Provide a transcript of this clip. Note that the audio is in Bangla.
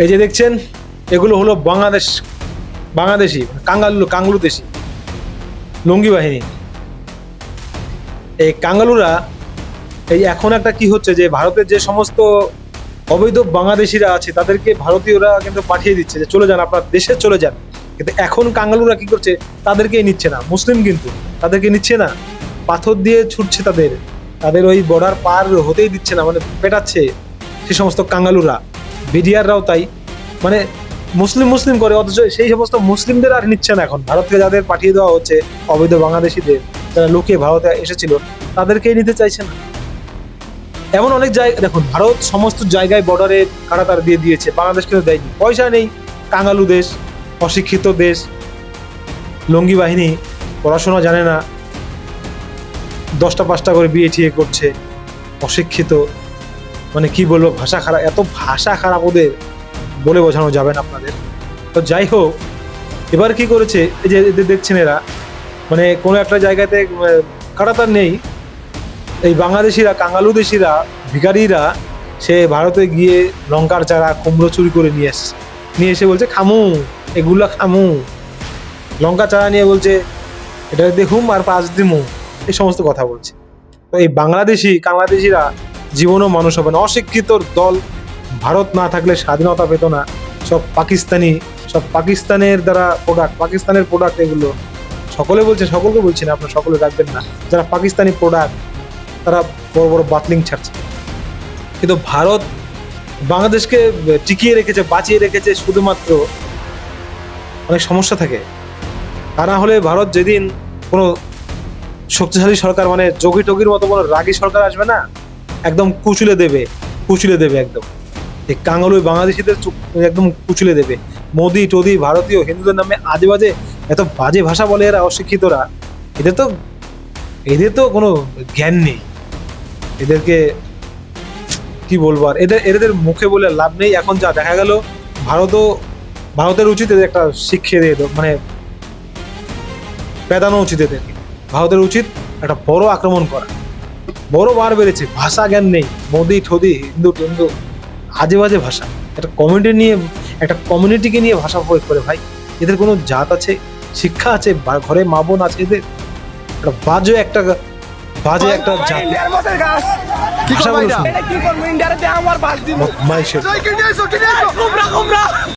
এই যে দেখছেন, এগুলো হলো বাংলাদেশি কাঙ্গালু দেশি লুঙ্গি বাহিনী। এই কাঙ্গালুরা এই এখন একটা কি হচ্ছে যে ভারতের যে সমস্ত অবৈধ বাংলাদেশিরা আছে তাদেরকে ভারতীয়রা কিন্তু পাঠিয়ে দিচ্ছে যে চলে যান, আপনার দেশে চলে যান। কিন্তু এখন কাঙ্গালুরা কি করছে, তাদেরকেই নিচ্ছে না, মুসলিম কিন্তু তাদেরকে নিচ্ছে না, পাথর দিয়ে ছুটছে তাদের ওই বর্ডার পার হতেই দিচ্ছে না, মানে পেটাচ্ছে সে সমস্ত কাঙ্গালুরা। বিডিআররাও তাই, মানে মুসলিম মুসলিম করে, অথচ সেই সমস্ত মুসলিমদের আর নিচ্ছে না। এখন ভারত থেকে যাদের পাঠিয়ে দেওয়া হচ্ছে অবৈধ বাংলাদেশিদের, যারা লুকিয়ে ভারতে এসেছিল, তাদেরকেই নিতে চাইছে না। এমন অনেক জায়গা দেখুন, ভারত সমস্ত জায়গায় বর্ডারে কাঁটাতার দিয়ে দিয়েছে, বাংলাদেশ কিন্তু দেয়নি। পয়সা নেই, কাঙ্গালু দেশ, অশিক্ষিত দেশ, লঙ্গি বাহিনী, পড়াশোনা জানে না, 10টা 5টা করে বিয়ে টিয়ে করছে, অশিক্ষিত, মানে কি বলবো, ভাষা খারাপ, এত ভাষা খারাপ ওদের, বলে বোঝানো যাবে না আপনাদের। তো যাই হোক, এবার কি করেছে, এই যে এদের দেখছেন এরা, মানে কোনো একটা জায়গাতে কাঁটাতার নেই, এই বাংলাদেশিরা, কাঙ্গালু দেশিরা, ভিখারিরা, সে ভারতে গিয়ে লঙ্কার চারা, কুমড়ো চুরি করে নিয়ে এসে বলছে খামু, এগুলা খামু, লঙ্কা চারা নিয়ে বলছে এটা দেখুম আর 5 দিমু, এই সমস্ত কথা বলছে। তো এই কাংলাদেশিরা জীবনও মানুষ হবে না, অশিক্ষিতর দল। ভারত না থাকলে স্বাধীনতা পেত না, সব পাকিস্তানের দ্বারা পাকিস্তানের প্রোডাক্ট এগুলো। সকলকে বলছি না, আপনার সকলে রাখবেন না, যারা পাকিস্তানি প্রোডাক্ট তারা বড় বড় বাতলিং ছাড়ছে। কিন্তু ভারত বাংলাদেশকে টিকিয়ে রেখেছে, বাঁচিয়ে রেখেছে শুধুমাত্র অনেক সমস্যা থাকে। তা না হলে ভারত যেদিন কোনো শক্তিশালী সরকার, মানে যোগী টোগির মতো কোনো রাগী সরকার আসবে না, একদম কুচলে দেবে একদম। এই কাঙ্গালু বাংলাদেশিদের একদম কুচলে দেবে। মোদি টোদি ভারতীয় হিন্দুদের নামে আজে বাজে এত বাজে ভাষা বলে এরা, অশিক্ষিতরা। এদের তো কোনো জ্ঞান নেই। এদেরকে কি বলবো আর, এদের মুখে বলে লাভ নেই। এখন যা দেখা গেল, ভারতের উচিত এদের একটা শিক্ষা দিয়ে দেব, মানে পেদানো উচিত এদেরকে। ভারতের উচিত একটা বড় আক্রমণ করা। বড় বার বেড়েছে, ভাষা জ্ঞান নেই, মোদি ঠোদি হিন্দু টিন্দু, আজে বাজে ভাষা। একটা কমিউনিটিকে নিয়ে ভাষা প্রয়োগ করে ভাই। এদের কোনো জাত আছে, শিক্ষা আছে, ঘরে মা বোন আছে? এদের একটা বাজে একটা জাত। ভাষা বলো শুনো।